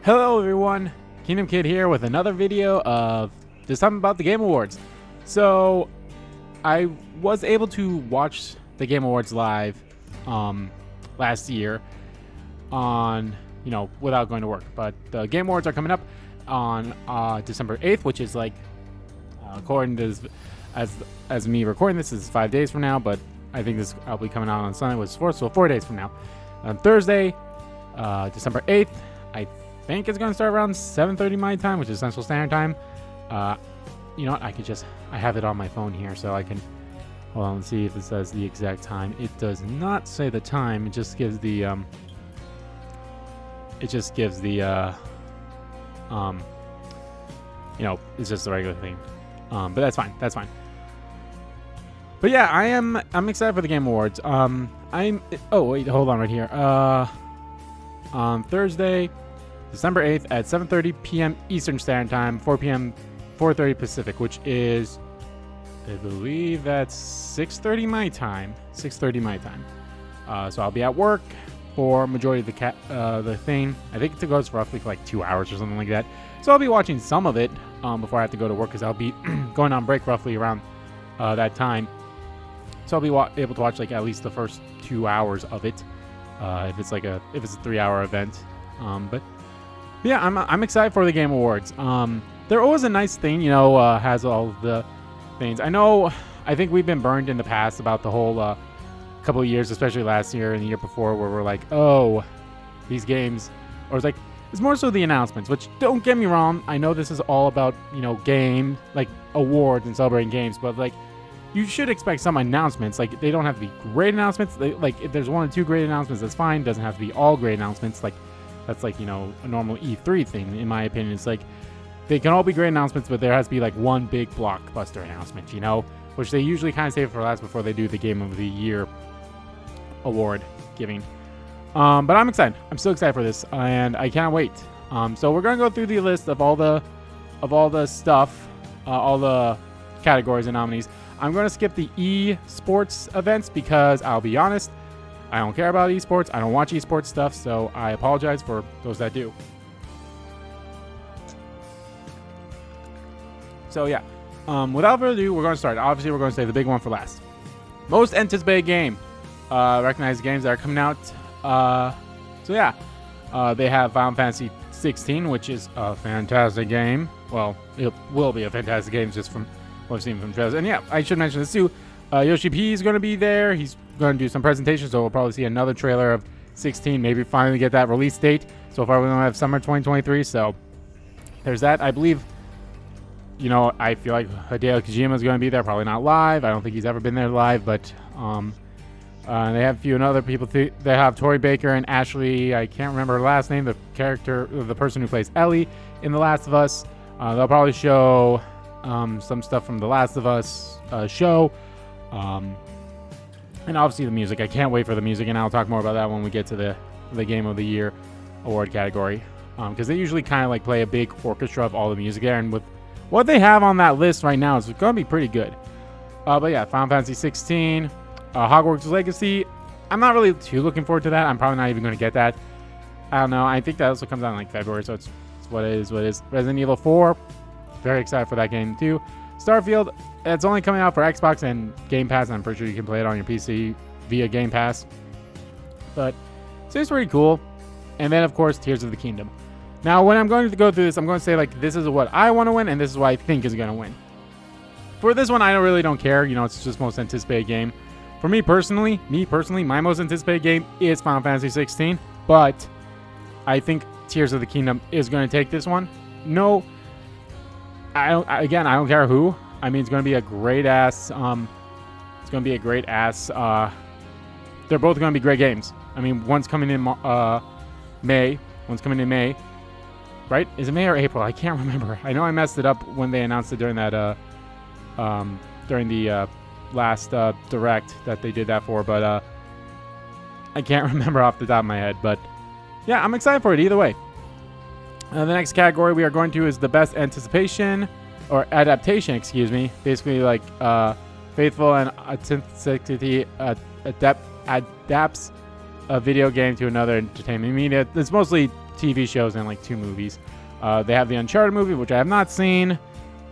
Hello everyone, Kingdom Kid here with another video of just something about the Game Awards. So I was able to watch the Game Awards live last year on, without going to work. But the Game Awards are coming up on December 8th, which is like, according to this, as me recording this, is 5 days from now, but I think this I'll be coming out on Sunday, which is 4 days from now. On Thursday, December 8th, I think it's going to start around 7:30 my time, which is Central Standard Time. You know what? I have it on my phone here, so I can hold on and see if it says the exact time. It does not say the time. It just gives the it's just the regular thing. But that's fine. That's fine. But yeah, I'm excited for the Game Awards. Oh wait, hold on right here. On Thursday, December 8th at 7:30 p.m. Eastern Standard Time, 4:30 Pacific, which is, I believe that's 6:30 my time. 6:30 my time. So I'll be at work for majority of the thing. I think it goes roughly for like 2 hours or something like that. So I'll be watching some of it before I have to go to work, because I'll be going on break roughly around that time. So I'll be able to watch like at least the first 2 hours of it, if it's a 3-hour event. But yeah, I'm excited for the Game Awards. They're always a nice thing, has all of the things. I think we've been burned in the past about the whole couple of years, especially last year and the year before, where we're like, oh, these games, or it's more so the announcements, which, don't get me wrong, I know this is all about, game, like awards and celebrating games, but like, you should expect some announcements. Like, they don't have to be great announcements. If there's 1 or 2 great announcements, that's fine. Doesn't have to be all great announcements. Like, that's like, a normal E3 thing, in my opinion. It's like, they can all be great announcements, but there has to be like one big blockbuster announcement, which they usually kind of save for last before they do the Game of the Year award giving. But I'm excited. I'm so excited for this, and I can't wait. So we're gonna go through the list of all the stuff, all the categories and nominees. I'm going to skip the esports events because, I'll be honest, I don't care about esports. I don't watch esports stuff, so I apologize for those that do. So yeah, without further ado, we're going to start. Obviously, we're going to save the big one for last. Most anticipated game. Recognized games that are coming out. So yeah, they have Final Fantasy 16, which is a fantastic game. Well, it will be a fantastic game just from what I've seen from trailers. And yeah, I should mention this too. Yoshi P is going to be there. He's going to do some presentations, so we'll probably see another trailer of 16. Maybe finally get that release date. So far, we don't have summer 2023. So there's that. I believe, I feel like Hideo Kojima is going to be there. Probably not live. I don't think he's ever been there live, but they have a few other people. They have Tori Baker and Ashley. I can't remember her last name. The person who plays Ellie in The Last of Us. They'll probably show some stuff from The Last of Us show, and obviously the music. I can't wait for the music, and I'll talk more about that when we get to the Game of the Year award category, because they usually kind of like play a big orchestra of all the music there, and with what they have on that list right now, it's going to be pretty good. But yeah, Final Fantasy 16, Hogwarts Legacy. I'm not really too looking forward to that. I'm probably not even going to get that. I don't know. I think that also comes out in like February, so it's what it is. Resident Evil 4. Very excited for that game too. Starfield, it's only coming out for Xbox and Game Pass, and I'm pretty sure you can play it on your PC via Game Pass. But it's pretty cool. And then, of course, Tears of the Kingdom. Now, when I'm going to go through this, I'm going to say, like, this is what I want to win, and this is what I think is going to win. For this one, I really don't care. It's just most anticipated game. For me personally, my most anticipated game is Final Fantasy 16. But I think Tears of the Kingdom is going to take this one. No, I don't care who. I mean, it's going to be a great ass. They're both going to be great games. I mean, one's coming in May. One's coming in May. Right? Is it May or April? I can't remember. I know I messed it up when they announced it during that during the last direct that they did that for, but I can't remember off the top of my head. But yeah, I'm excited for it either way. The next category we are going to is the best anticipation or adaptation, basically like faithful and authenticity adapts a video game to another entertainment media. It's mostly TV shows and like 2 movies. They have the Uncharted movie, which I have not seen.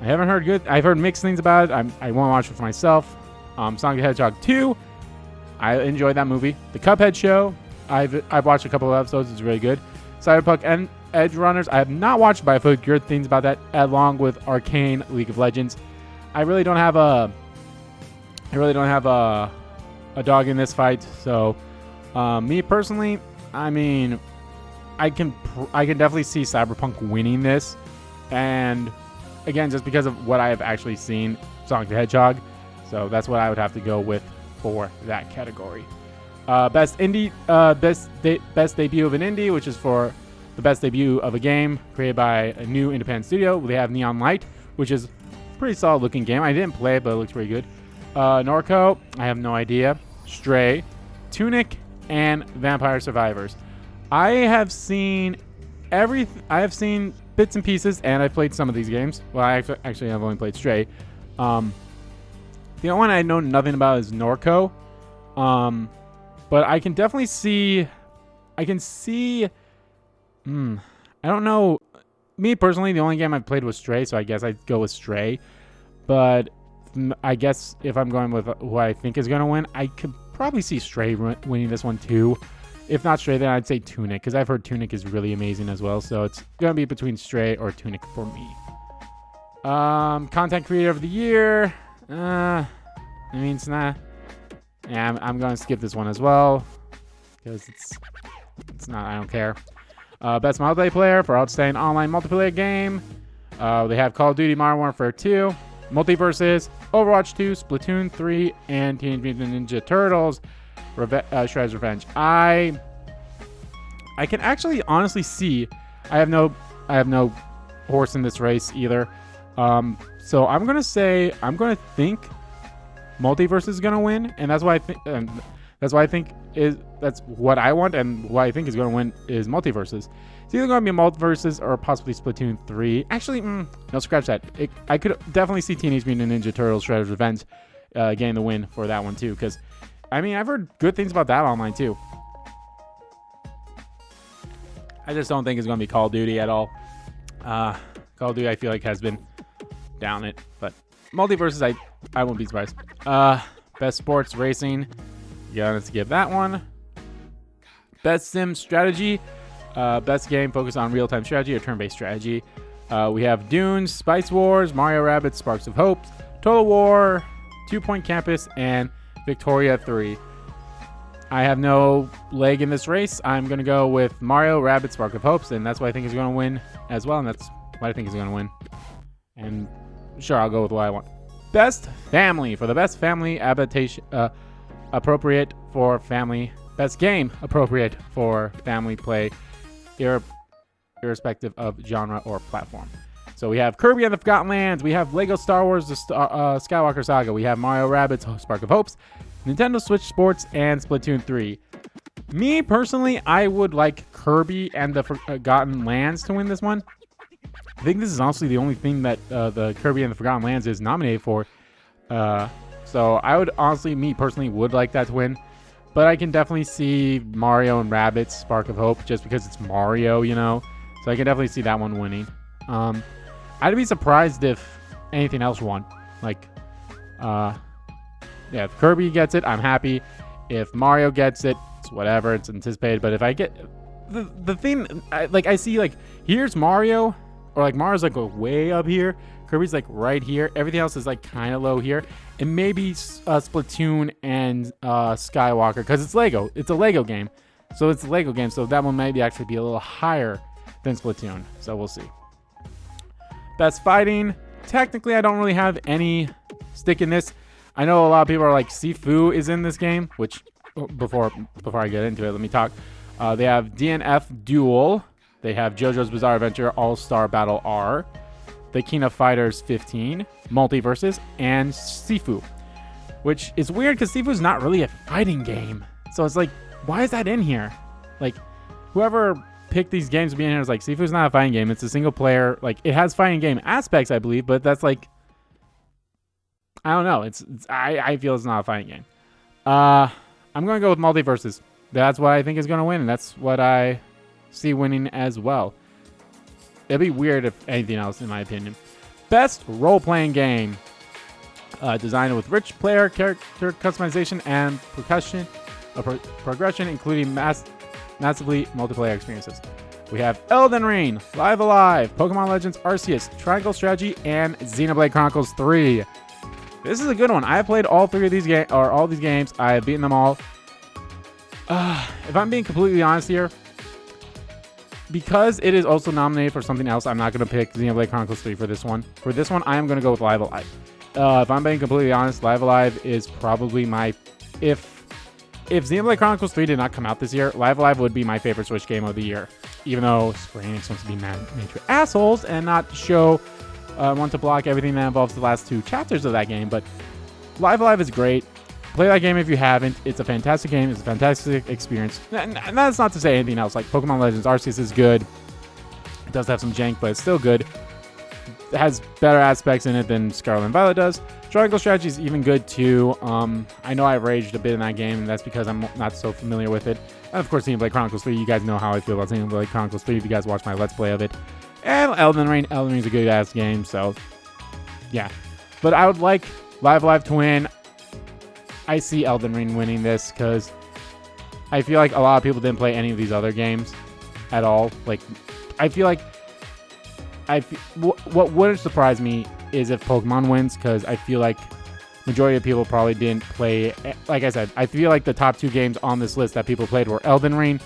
I haven't heard good. I've heard mixed things about it. I want to watch it for myself. Sonic the Hedgehog 2. I enjoyed that movie. The Cuphead show. I've watched a couple of episodes. It's really good. Cyberpunk and Edge Runners. I have not watched, but I've heard good things about that, along with Arcane League of Legends. I really don't have a dog in this fight. So, me personally, I mean, I can definitely see Cyberpunk winning this, and again, just because of what I have actually seen Sonic the Hedgehog, so that's what I would have to go with for that category. Best indie, best debut of an indie, which is for the best debut of a game created by a new independent studio. They have Neon Light, which is a pretty solid looking game. I didn't play it, but it looks pretty good. Norco, I have no idea. Stray, Tunic, and Vampire Survivors. I have seen bits and pieces, and I've played some of these games. Well, I actually have only played Stray. The only one I know nothing about is Norco. But I can definitely see. I don't know. Me personally, the only game I've played was Stray, so I guess I'd go with Stray. But I guess if I'm going with who I think is going to win, I could probably see Stray winning this one too. If not Stray, then I'd say Tunic, because I've heard Tunic is really amazing as well. So it's going to be between Stray or Tunic for me. Content Creator of the Year. It's not. Yeah, I'm going to skip this one as well, because it's not. I don't care. Best multiplayer for outstanding online multiplayer game. They have Call of Duty Modern Warfare 2, Multiverses, Overwatch 2, Splatoon 3, and Teenage Mutant Ninja Turtles: Shredder's Revenge. I can actually honestly see. I have no horse in this race either. So I'm gonna think Multiverse is gonna win, and that's why I think that's what I want, and what I think is gonna win is Multiverses. It's either gonna be Multiverses or possibly Splatoon 3. Actually, no, scratch that. I could definitely see Teenage Mutant Ninja Turtles: Shredder's Revenge getting the win for that one too, because I mean, I've heard good things about that online too. I just don't think it's going to be Call of Duty at all. Call of Duty, I feel like, has been down it. But Multiverses, I won't be surprised. Best Sports Racing. Gonna give that one. Best Sim Strategy. Best game focused on real-time strategy or turn-based strategy. We have Dune, Spice Wars, Mario Rabbids Sparks of Hope, Total War, 2 Point Campus, and Victoria 3. I have no leg in this race. I'm going to go with Mario Rabbids Spark of Hopes, and that's what I think is going to win as well, and that's what I think is going to win. And sure, I'll go with what I want. Best Family. For the best family adaptation, appropriate for family. Best game appropriate for family play, irrespective of genre or platform. So we have Kirby and the Forgotten Lands. We have Lego Star Wars: The Skywalker Saga. We have Mario Rabbids Spark of Hopes, Nintendo Switch Sports, and Splatoon 3. Me personally, I would like Kirby and the Forgotten Lands to win this one. I think this is honestly the only thing that the Kirby and the Forgotten Lands is nominated for. So I would honestly, me personally, would like that to win. But I can definitely see Mario and Rabbids Spark of Hope just because it's Mario, you know. So I can definitely see that one winning. I'd be surprised if anything else won. Like, yeah, if Kirby gets it, I'm happy. If Mario gets it, it's whatever. It's anticipated. But if I get the thing, I see like here's Mario, or like Mario's like way up here. Kirby's like right here. Everything else is like kind of low here, and maybe Splatoon and Skywalker because it's Lego. It's a Lego game, so it's a Lego game. So that one maybe actually be a little higher than Splatoon. So we'll see. Best Fighting. Technically, I don't really have any stick in this. I know a lot of people are like, Sifu is in this game, which before I get into it, let me talk. They have DNF Duel. They have JoJo's Bizarre Adventure All-Star Battle R. The King of Fighters 15, Multiverses, and Sifu. Which is weird because Sifu's not really a fighting game. So it's like, why is that in here? Like, whoever picked these games to be in here is like, Sifu's not a fighting game. It's a single player. Like, it has fighting game aspects, I believe, but that's like, I don't know. I feel it's not a fighting game. I'm going to go with Multiverses. That's what I think is going to win, and that's what I see winning as well. It'd be weird if anything else, in my opinion. Best role-playing game. Designed with rich player character customization and progression, including massively multiplayer experiences. We have Elden Ring, Live Alive, Pokemon Legends Arceus, Triangle Strategy, and Xenoblade Chronicles 3. This is a good one. I have played all three of these games, or all these games. I have beaten them all. If I'm being completely honest here, because it is also nominated for something else, I'm not going to pick Xenoblade Chronicles 3 for this one. For this one, I am going to go with Live Alive. If I'm being completely honest, Live Alive is probably my... If Xenoblade Chronicles 3 did not come out this year, Live Alive would be my favorite Switch game of the year. Even though Square Enix wants to be major assholes and not want to block everything that involves the last 2 chapters of that game. But Live Alive is great. Play that game if you haven't. It's a fantastic game. It's a fantastic experience. And that's not to say anything else. Like Pokemon Legends Arceus is good. It does have some jank, but it's still good. It has better aspects in it than Scarlet and Violet does. Triangle Strategy is even good too. I know I raged a bit in that game, and that's because I'm not so familiar with it. And of course, Xenoblade Chronicles 3. You guys know how I feel about Xenoblade Chronicles 3 if you guys watch my Let's Play of it. And Elden Ring. Elden Ring's a good ass game, so yeah. But I would like Live Alive to win. I see Elden Ring winning this because I feel like a lot of people didn't play any of these other games at all. Like, I feel like what wouldn't surprise me is if Pokemon wins, because I feel like majority of people probably didn't play. Like I said, I feel like the top 2 games on this list that people played were Elden Ring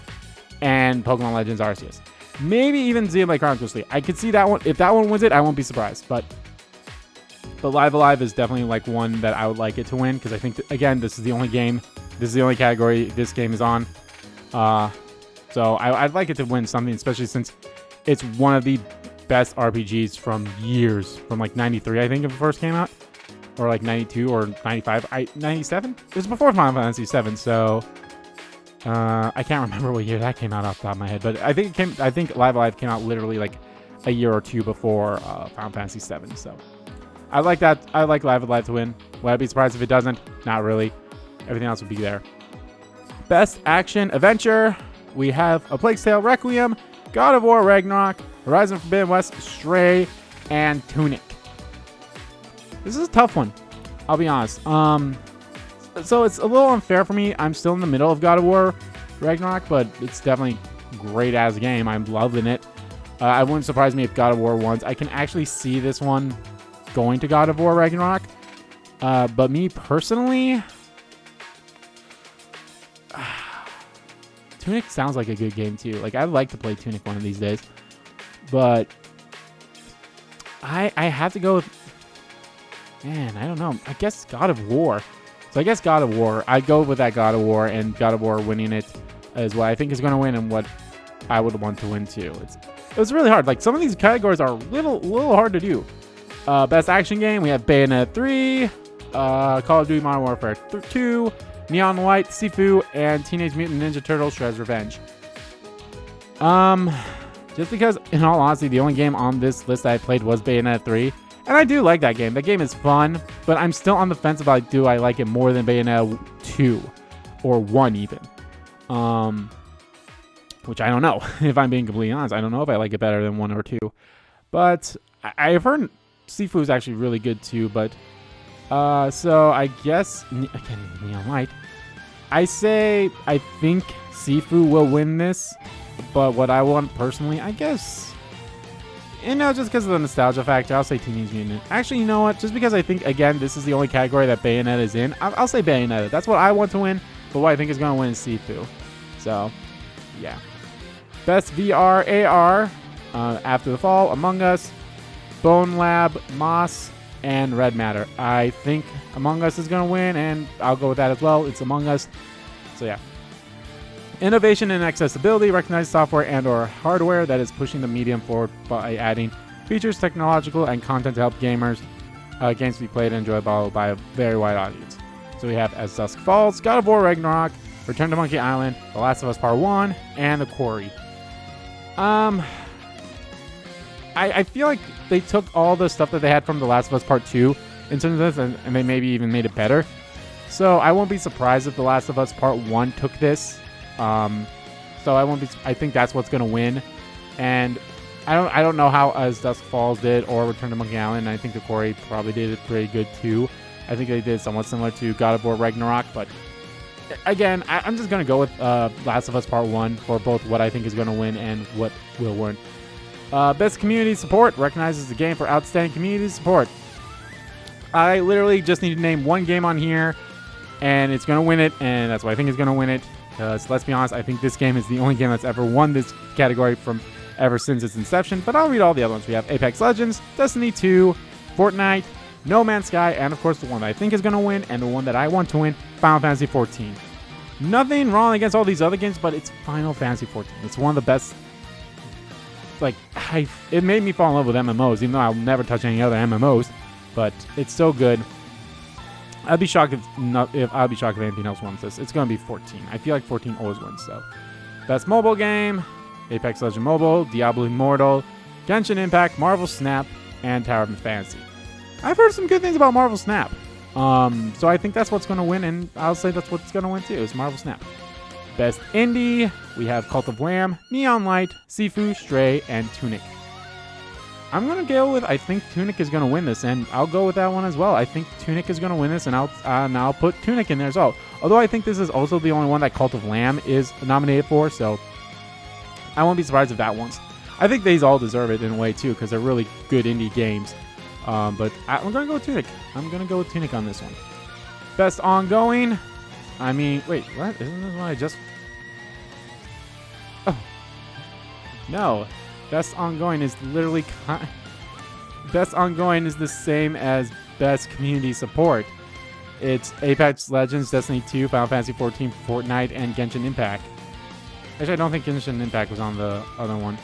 and Pokemon Legends Arceus. Maybe even Xenoblade Chronicles 3. I could see that one. If that one wins it, I won't be surprised. But Live Alive is definitely like one that I would like it to win, because I think, again, this is the only game. This is the only category this game is on. So I'd like it to win something, especially since it's one of the best RPGs from years. From like 93, I think, if it first came out. Or like 92 or 95. 97? It was before Final Fantasy 7, so... I can't remember what year that came out off the top of my head, but I think Live Alive came out literally like a year or 2 before Final Fantasy 7. So I like that. I like Live Alive to win. Would I be surprised if it doesn't? Not really. Everything else would be there. Best action adventure. We have A Plague's Tale: Requiem, God of War: Ragnarok, Horizon Forbidden West, Stray, and Tunic. This is a tough one. I'll be honest. So it's a little unfair for me. I'm still in the middle of God of War Ragnarok, but it's definitely great as a game. I'm loving it. I wouldn't surprise me if God of War wins. I can actually see this one going to God of War Ragnarok. But me personally, Tunic sounds like a good game too. Like, I'd like to play Tunic one of these days. But I have to go with, man, I don't know. I guess God of War. So I guess God of War. I'd go with that God of War, and God of War winning it is what I think is going to win and what I would want to win too. It was really hard. Like, some of these categories are a little hard to do. Best action game, we have Bayonetta 3, Call of Duty Modern Warfare 2, Neon White, Sifu, and Teenage Mutant Ninja Turtles Shredder's Revenge. Just because, in all honesty, the only game on this list I played was Bayonetta 3. And I do like that game. That game is fun, but I'm still on the fence about, do I like it more than Bayonetta 2 or 1 even. Which I don't know. If I'm being completely honest, I don't know if I like it better than 1 or 2. But I've heard Sifu is actually really good too. But so I guess, again, Neon White. I think Sifu will win this. But what I want personally, I guess, just because of the nostalgia factor, I'll say Teenage Mutant. Actually, you know what? Just because I think, again, this is the only category that Bayonetta is in, I'll say Bayonetta. That's what I want to win, but what I think is going to win is Sifu. So, yeah. Best VR AR, After the Fall, Among Us, Bone Lab, Moss, and Red Matter. I think Among Us is going to win, and I'll go with that as well. It's Among Us. So, yeah. Innovation and accessibility, recognized software and or hardware that is pushing the medium forward by adding features, technological, and content to help gamers games to be played and enjoyed by a very wide audience. So we have As Dusk Falls, God of War Ragnarok, Return to Monkey Island, The Last of Us Part 1, and The Quarry. I feel like they took all the stuff that they had from The Last of Us Part 2 into this, and they maybe even made it better. So I won't be surprised if The Last of Us Part 1 took this. So I won't be. I think that's what's gonna win, and I don't know how As Dusk Falls did or Return to Monkey Island. I think the Quarry probably did it pretty good too. I think they did somewhat similar to God of War Ragnarok, but again, I'm just gonna go with Last of Us Part 1 for both what I think is gonna win and what will win. Best Community Support recognizes the game for outstanding community support. I literally just need to name one game on here, and it's gonna win it, and that's why I think it's gonna win it. Because let's be honest, I think this game is the only game that's ever won this category from ever since its inception. But I'll read all the other ones. We have Apex Legends, Destiny 2, Fortnite, No Man's Sky, and of course the one that I think is going to win and the one that I want to win, Final Fantasy 14. Nothing wrong against all these other games, but it's Final Fantasy 14. It's one of the best. Like, it made me fall in love with MMOs, even though I'll never touch any other MMOs. But it's so good. I'd be shocked if anything else wins this. It's going to be 14. I feel like 14 always wins, so. Best mobile game, Apex Legends Mobile, Diablo Immortal, Genshin Impact, Marvel Snap, and Tower of Fantasy. I've heard some good things about Marvel Snap. So I think that's what's going to win, and I'll say that's what's going to win too, is Marvel Snap. Best Indie, we have Cult of Lamb, Neon Light, Sifu, Stray, and Tunic. I'm going to go with, I think Tunic is going to win this, and I'll go with that one as well. I think Tunic is going to win this, and I'll put Tunic in there as well. Although I think this is also the only one that Cult of Lamb is nominated for, so I won't be surprised if that one's. I think these all deserve it in a way, too, because they're really good indie games. But I'm going to go with Tunic. I'm going to go with Tunic on this one. Best Ongoing. I mean, wait, what? Isn't this what I just... Oh. No. Best Ongoing is literally... Best Ongoing is the same as Best Community Support. It's Apex Legends, Destiny 2, Final Fantasy 14, Fortnite, and Genshin Impact. Actually, I don't think Genshin Impact was on the other one.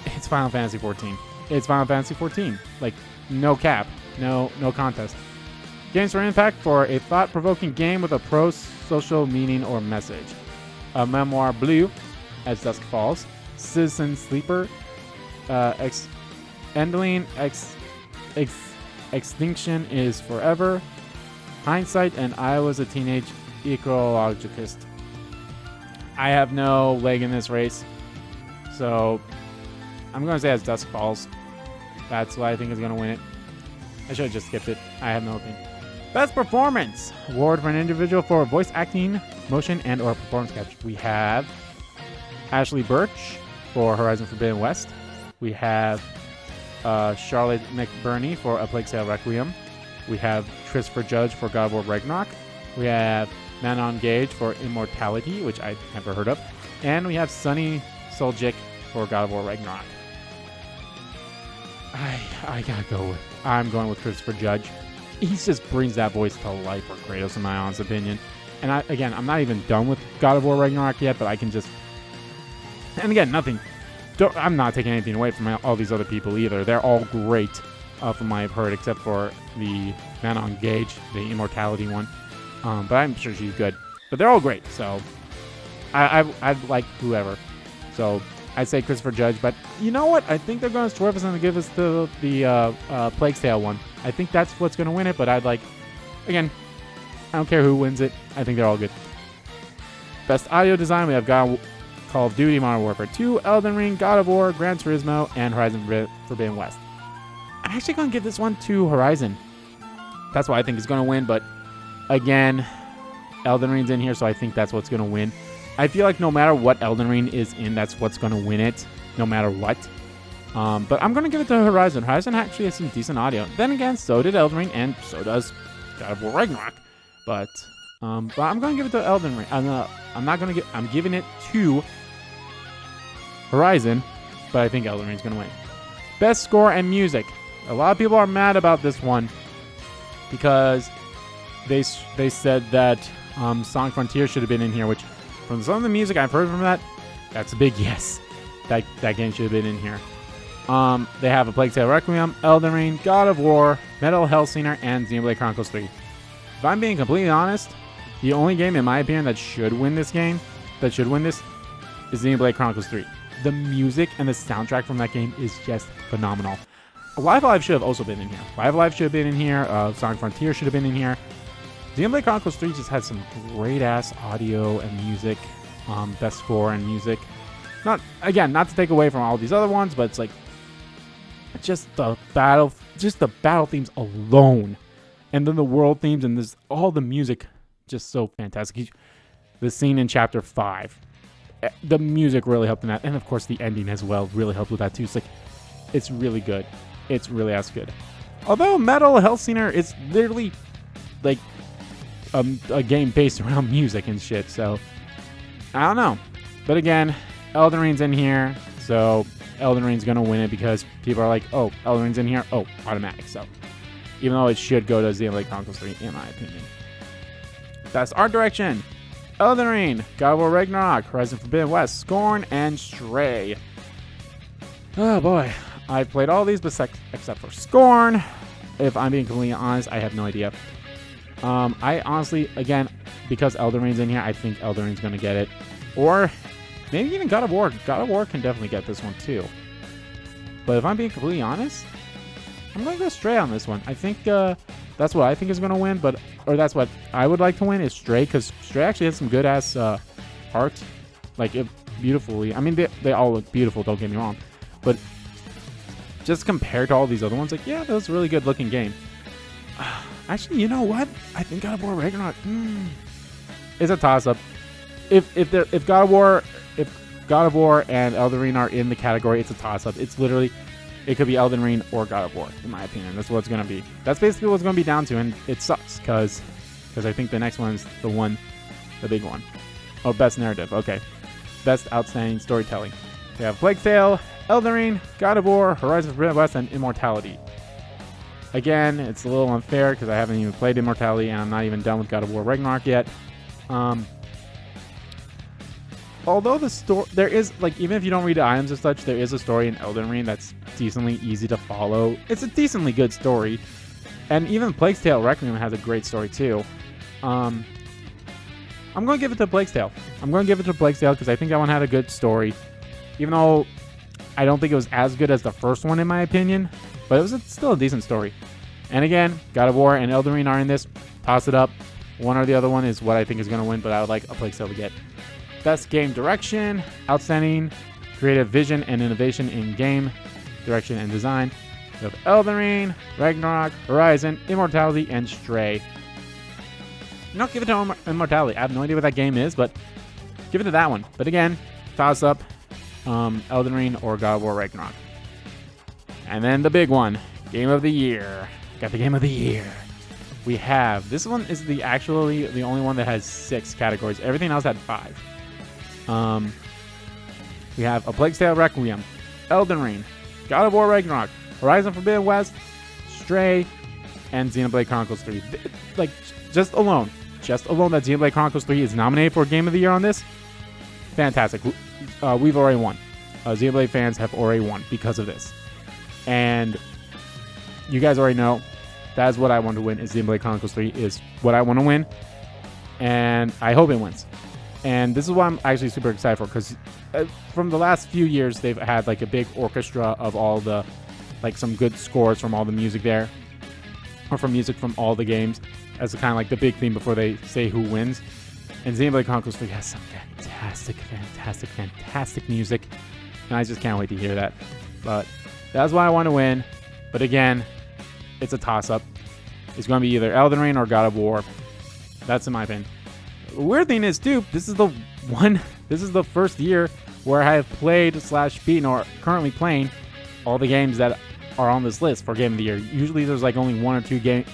It's Final Fantasy 14. It's Final Fantasy 14. Like, no cap. No contest. Games for Impact for a thought-provoking game with a pro-social meaning or message. A Memoir Blue, As Dusk Falls. Citizen Sleeper. Extinction is Forever. Hindsight, and I Was a Teenage Ecologist. I have no leg in this race, so I'm going to say As Dusk Falls. That's what I think is going to win it. I should have just skipped it. I have no opinion. Best Performance. Award for an individual for voice acting, motion, and or performance capture. We have Ashley Birch for Horizon Forbidden West. We have Charlotte McBurney for A Plague Tale Requiem. We have Christopher Judge for God of War Ragnarok. We have Manon Gage for Immortality, which I've never heard of. And we have Sunny Soljic for God of War Ragnarok. I gotta go with... I'm going with Christopher Judge. He just brings that voice to life for Kratos, in my honest opinion. And I'm not even done with God of War Ragnarok yet, but I can just... And again, I'm not taking anything away from all these other people either. They're all great from what I've heard, except for the Manon Gage, the Immortality one. But I'm sure she's good. But they're all great, so I'd like whoever. So I'd say Christopher Judge. But you know what? I think they're going to swerve us and give us the Plague's Tale one. I think that's what's going to win it, but again, I don't care who wins it. I think they're all good. Best Audio Design, we have Call of Duty, Modern Warfare 2, Elden Ring, God of War, Gran Turismo, and Horizon Forbidden West. I'm actually going to give this one to Horizon. That's what I think is going to win, but again, Elden Ring's in here, so I think that's what's going to win. I feel like no matter what Elden Ring is in, that's what's going to win it, no matter what. But I'm going to give it to Horizon. Horizon actually has some decent audio. Then again, so did Elden Ring, and so does God of War Ragnarok. But I'm going to give it to Elden Ring. I'm giving it to Horizon, but I think Elden Ring's going to win. Best Score and Music. A lot of people are mad about this one because they said that Sonic Frontier should have been in here, which from some of the music I've heard from that's a big yes. That game should have been in here. They have A Plague Tale Requiem, Elden Ring, God of War, Metal Hellsinger, and Xenoblade Chronicles 3. If I'm being completely honest, the only game, in my opinion, that should win this is Xenoblade Chronicles 3. The music and the soundtrack from that game is just phenomenal. Live Alive should have also been in here. Live Alive should have been in here. Sonic Frontier should have been in here. Xenoblade Chronicles 3 just had some great ass audio and music, best score and music. Not to take away from all these other ones, but it's like just the battle themes alone, and then the world themes and this all the music, just so fantastic. The scene in Chapter 5, the music really helped in that, and of course the ending as well really helped with that too. It's like it's really good. It's really as good. Although Metal Hellsinger is literally like a game based around music and shit, so I don't know. But again, Elden Ring's in here, so Elden Ring's gonna win it because people are like, oh, Elden Ring's in here, oh, automatic. So even though it should go to Xenoblade Chronicles 3 in my opinion. Best art direction: Elden Ring, God of War Ragnarok, Horizon Forbidden West, Scorn, and Stray. Oh boy, I played all these except for Scorn. If I'm being completely honest, I have no idea. I honestly, again, because Elden Ring's in here, I think Elden Ring's gonna get it. Or maybe even God of War. God of War can definitely get this one too. But if I'm being completely honest, I'm going to go Stray on this one. I think that's what I think is going to win, or that's what I would like to win is Stray, because Stray actually has some good ass art, like beautifully. I mean, they all look beautiful. Don't get me wrong, but just compared to all these other ones, like yeah, that was a really good looking game. Actually, you know what? I think God of War Ragnarok is a toss up. If God of War and Elden Ring are in the category, it's a toss up. It's literally, it could be Elden Ring or God of War, in my opinion. That's what it's gonna be. That's basically what it's gonna be down to, and it sucks because I think the next one is the big one. Oh, best narrative. Okay, best outstanding storytelling. We have Plague Tale, Elden Ring, God of War, Horizon Forbidden West, and Immortality. Again, it's a little unfair because I haven't even played Immortality, and I'm not even done with God of War Ragnarok yet. Although the story, there is, like, even if you don't read the items and such, there is a story in Elden Ring that's decently easy to follow. It's a decently good story. And even Plague Tale Requiem has a great story, too. I'm going to give it to Plague Tale. Because I think that one had a good story. Even though I don't think it was as good as the first one, in my opinion. But it was still a decent story. And again, God of War and Elden Ring are in this. Toss it up. One or the other one is what I think is going to win, but I would like a Plague Tale to get. Best game direction, outstanding creative vision and innovation in game direction and design. We have Elden Ring, Ragnarok, Horizon, Immortality, and Stray. Not give it to Immortality. I have no idea what that game is, but give it to that one. But again, toss up Elden Ring or God of War Ragnarok. And then the big one, Game of the Year. Got the Game of the Year. We have, this one is actually the only one that has 6 categories. Everything else had 5. We have A Plague Tale Requiem, Elden Ring, God of War Ragnarok, Horizon Forbidden West, Stray, and Xenoblade Chronicles 3. Like, just alone that Xenoblade Chronicles 3 is nominated for Game of the Year on this, fantastic. We've already won. Xenoblade fans have already won because of this. And you guys already know that is what I want to win. Is Xenoblade Chronicles 3 is what I want to win. And I hope it wins. And this is what I'm actually super excited for, because from the last few years, they've had like a big orchestra of all the, like some good scores from all the music there, or from music from all the games, as kind of like the big theme before they say who wins. And Xenoblade Chronicles 3 has some fantastic music, and I just can't wait to hear that. But that's why I want to win. But again, it's a toss-up. It's going to be either Elden Ring or God of War. That's in my opinion. The weird thing is, too, this is the first year where I have played / beaten or currently playing all the games that are on this list for Game of the Year. Usually there's like only one or two games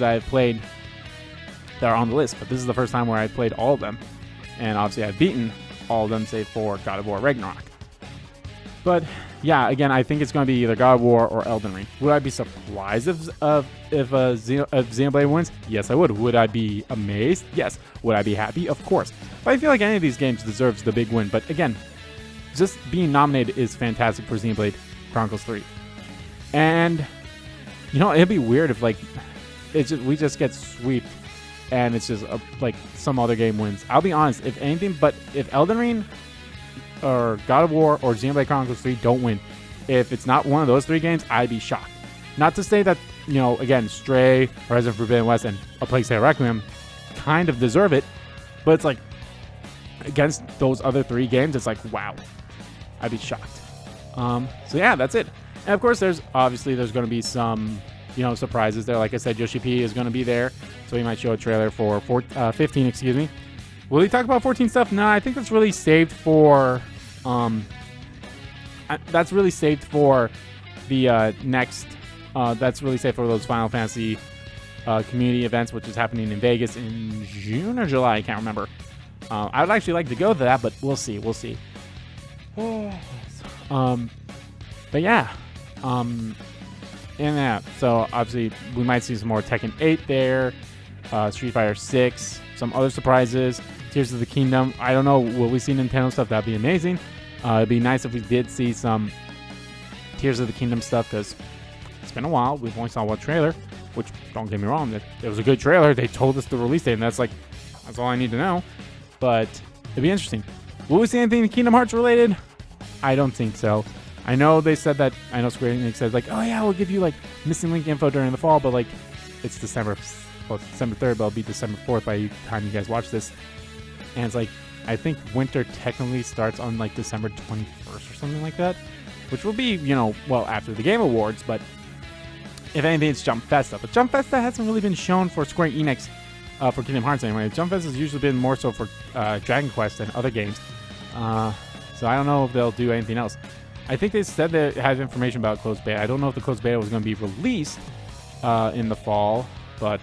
that I've played that are on the list, but this is the first time where I played all of them. And obviously I've beaten all of them save for God of War Ragnarok. But yeah, again, I think it's going to be either God of War or Elden Ring. Would I be surprised if Xenoblade wins? Yes, I would. Would I be amazed? Yes. Would I be happy? Of course. But I feel like any of these games deserves the big win. But again, just being nominated is fantastic for Xenoblade Chronicles 3. And, you know, it'd be weird if, like, we just get swept and it's just, like, some other game wins. I'll be honest, if anything, but if Elden Ring or God of War or Xenoblade Chronicles 3 don't win, if it's not one of those 3 games, I'd be shocked. Not to say that you know, again, Stray, Horizon Forbidden West, and A Plague Tale Requiem kind of deserve it. But it's like, against those other 3 games, it's like, wow, I'd be shocked. So yeah, that's it. And of course, there's going to be some, you know, surprises there. Like I said, Yoshi P is going to be there, so he might show a trailer for 15. Excuse me. Will he talk about 14 stuff? No, I think that's really saved for the next. That's really saved for those Final Fantasy community events, which is happening in Vegas in June or July. I can't remember. I would actually like to go to that, but we'll see. We'll see. But yeah. In that, so obviously we might see some more Tekken 8 there, Street Fighter 6, some other surprises, Tears of the Kingdom. I don't know, will we see Nintendo stuff? That'd be amazing. It'd be nice if we did see some Tears of the Kingdom stuff, because it's been a while. We've only saw one trailer, which, don't get me wrong, it was a good trailer. They told us the release date, and that's all I need to know. But it'd be interesting. Will we see anything Kingdom Hearts related? I don't think so. I know they said that. I know Square Enix said, like, oh yeah, we'll give you like missing link info during the fall, but like it's December 3rd, but it'll be December 4th by the time you guys watch this. And it's like, I think winter technically starts on like December 21st or something like that, which will be, you know, well, after the Game Awards. But if anything, it's Jump Festa. But Jump Festa hasn't really been shown for Square Enix for Kingdom Hearts anyway. Jump Festa has usually been more so for Dragon Quest and other games. So I don't know if they'll do anything else. I think they said that it has information about closed beta. I don't know if the closed beta was going to be released in the fall, but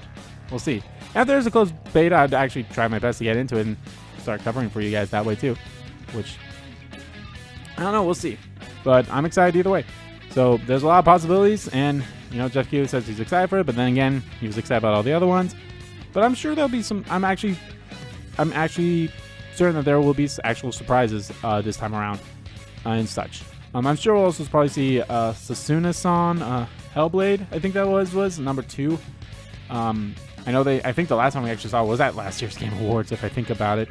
we'll see. If there's a closed beta, I'd actually try my best to get into it and start covering for you guys that way too, which, I don't know, we'll see. But I'm excited either way. So there's a lot of possibilities, and, you know, Jeff Keighley says he's excited for it, but then again, he was excited about all the other ones. But I'm sure there'll be some, I'm actually certain that there will be actual surprises this time around and such. I'm sure we'll also probably see Sasuna-san, Hellblade, I think that was number 2. I think the last time we actually saw was at last year's Game Awards, if I think about it.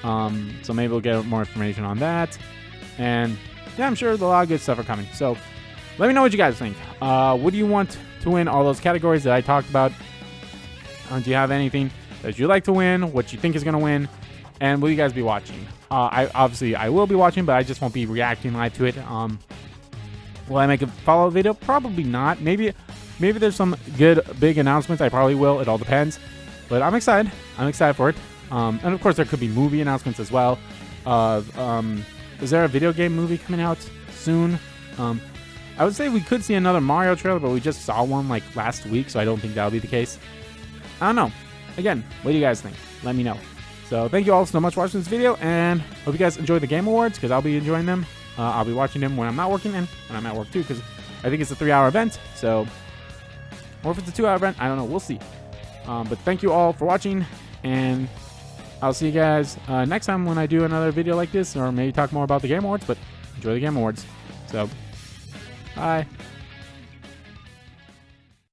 So maybe we'll get more information on that. And yeah, I'm sure a lot of good stuff are coming. So let me know what you guys think. What do you want to win all those categories that I talked about? Do you have anything that you'd like to win? What you think is going to win? And will you guys be watching? I will be watching, but I just won't be reacting live to it. Will I make a follow-up video? Probably not. Maybe there's some good big announcements. I probably will. It all depends. But I'm excited. I'm excited for it. And of course, there could be movie announcements as well. Is there a video game movie coming out soon? I would say we could see another Mario trailer, but we just saw one like last week, so I don't think that'll be the case. I don't know. Again, what do you guys think? Let me know. So thank you all so much for watching this video, and hope you guys enjoy the Game Awards, because I'll be enjoying them. I'll be watching them when I'm not working and when I'm at work too, because I think it's a 3-hour event. So, or if it's a 2-hour event, I don't know. We'll see. But thank you all for watching, and I'll see you guys next time when I do another video like this, or maybe talk more about the Game Awards. But enjoy the Game Awards. So, bye.